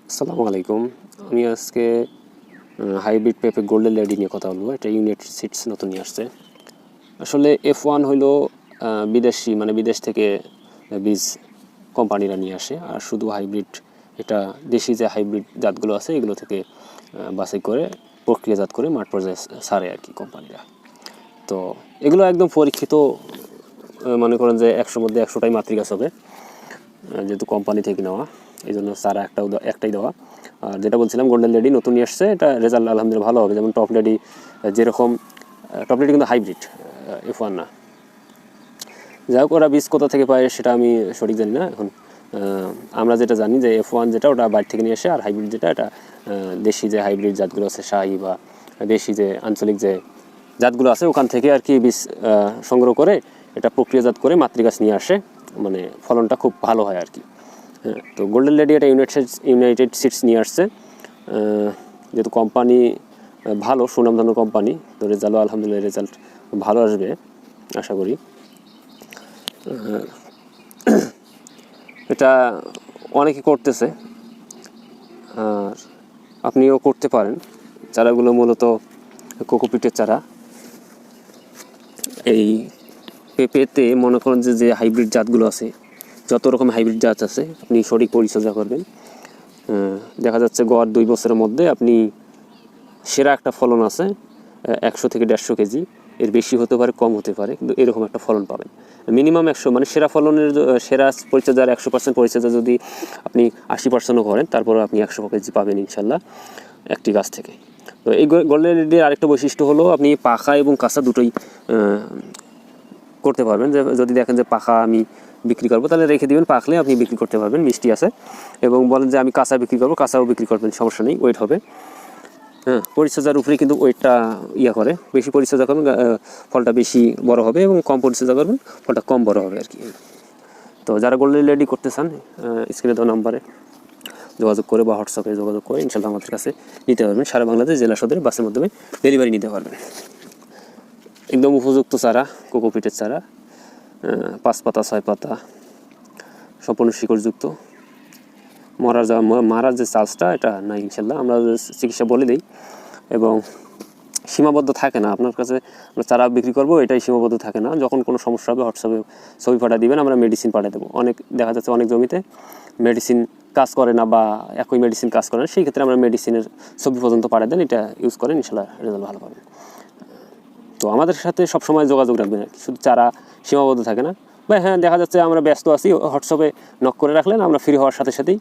আসসালামু আলাইকুম। আমি আজকে হাইব্রিড পেঁপে গোল্ডেন লেডি নিয়ে কথা বলবো। এটা ইউনাইটেড সিডস নতুন নিয়ে আসছে। আসলে F1 হলো বিদেশি, মানে বিদেশ থেকে বীজ কোম্পানিরা নিয়ে আসে, আর শুধু হাইব্রিড এটা দেশি যে হাইব্রিড জাতগুলো আছে এগুলো থেকে বাছাই করে প্রক্রিয়াজাত করে মাঠ পর্যায়ে ছাড়ে আর কি কোম্পানিরা। তো এগুলো একদম পরীক্ষিত, মনে করেন যে 100 মধ্যে 100টাই মাতৃগাছ হবে, যেহেতু কোম্পানি থেকে নেওয়া, এই জন্য সারা একটাই দেওয়া। আর যেটা বলছিলাম গোল্ডেন লেডি নতুন নিয়ে আসছে, এটা রেজাল্ট আলহামদুলিল্লাহ ভালো হবে। যেমন টপ লেডি, যেরকম টপ লেডি কিন্তু হাইব্রিড, F1 না। যাই হোক, ওরা বীজ কোথা থেকে পায় সেটা আমি সঠিক জানি না। এখন আমরা যেটা জানি যে F1 যেটা, ওটা বাইরে থেকে নিয়ে আসে, আর হাইব্রিড যেটা, এটা দেশি যে হাইব্রিড জাতগুলো আছে, শাহী বা দেশি যে আঞ্চলিক যে জাতগুলো আছে ওখান থেকে আর কি বীজ সংগ্রহ করে এটা প্রক্রিয়াজাত করে মাতৃগাছ নিয়ে আসে, মানে ফলনটা খুব ভালো হয় আর কি। তো গোল্ডেন লেডি এটা ইউনাইটেড সিডস নিয়ে আসছে, যেহেতু কোম্পানি ভালো, সুনামধন্য কোম্পানি, তো রেজাল্টও আলহামদুলিল্লাহ রেজাল্ট ভালো আসবে আশা করি। এটা অনেকে করতেছে, আর আপনিও করতে পারেন। চারাগুলো মূলত কোকোপিটের চারা। এই পেঁপেতে মনে করেন যে হাইব্রিড জাতগুলো আছে, যত রকম হাইব্রিড জাত আছে, আপনি সঠিক পরিচর্যা করবেন, দেখা যাচ্ছে গড় 2 বছরের মধ্যে আপনি সেরা একটা ফলন আছে 100 থেকে 150 কেজি, এর বেশি হতে পারে, কম হতে পারে, কিন্তু এরকম একটা ফলন পাবেন মিনিমাম 100। মানে সেরা ফলনের সেরা পরিচর্যার 100% পরিচর্যা যদি আপনি 80%ও করেন, তারপরে আপনি 100 কেজি পাবেন ইনশাল্লাহ একটি গাছ থেকে। তো এই গোল্ডেন লেডির আরেকটা বৈশিষ্ট্য হলো আপনি পাখা এবং কাঁচা দুটোই করতে পারবেন। যে যদি দেখেন যে পাখা আমি বিক্রি করবো, তাহলে রেখে দিবেন, পাকলে আপনি বিক্রি করতে পারবেন, মিষ্টি আছে। এবং বলেন যে আমি কাঁচা বিক্রি করবো, কাঁচাও বিক্রি করবেন, সমস্যা নেই, ওয়েট হবে। পরিচর্যার উপরে কিন্তু ওয়েটটা করে। বেশি পরিচর্যা করবেন ফলটা বেশি বড় হবে, এবং কম পরিচর্যা করবেন ফলটা কম বড় হবে আর কি। তো যারা গোল্ডেন লেডি করতে চান, স্ক্রিনে দেওয়া নাম্বারে যোগাযোগ করে বা হোয়াটসঅ্যাপে যোগাযোগ করে ইনশাল্লাহ আমাদের কাছে নিতে পারবেন। সারা বাংলাদেশ জেলা সদরে বাসের মাধ্যমে ডেলিভারি নিতে পারবেন। একদম উপযুক্ত চারা, কোকোপিটের চারা, 5 পাতা 6 পাতা, সম্পূর্ণ শিকড়যুক্ত। মারার যে চার্জটা এটা নাই ইনশাল্লাহ, আমরা চিকিৎসা বলে দিই, এবং সীমাবদ্ধ থাকে না। আপনার কাছে আমরা চারা বিক্রি করবো এটাই সীমাবদ্ধ থাকে না। যখন কোনো সমস্যা হবে হোয়াটসঅ্যাপে ছবি পাঠিয়ে দিবেন, আমরা মেডিসিন পাঠিয়ে দেবো। অনেক দেখা যাচ্ছে অনেক জমিতে মেডিসিন কাজ করে না, বা একই মেডিসিন কাজ করে না, সেই ক্ষেত্রে আমরা মেডিসিনের ছবি পর্যন্ত পাঠিয়ে দেন, এটা ইউজ করেন, ইনশাল্লাহ রেজাল্ট ভালো পাবেন। তো আমাদের সাথে সবসময় যোগাযোগ রাখবেন আর কি, শুধু চারা সীমাবদ্ধ থাকে না। বা হ্যাঁ, দেখা যাচ্ছে আমরা ব্যস্ত আছি, হোয়াটসঅ্যাপে নক করে রাখলেন, আমরা ফ্রি হওয়ার সাথে সাথেই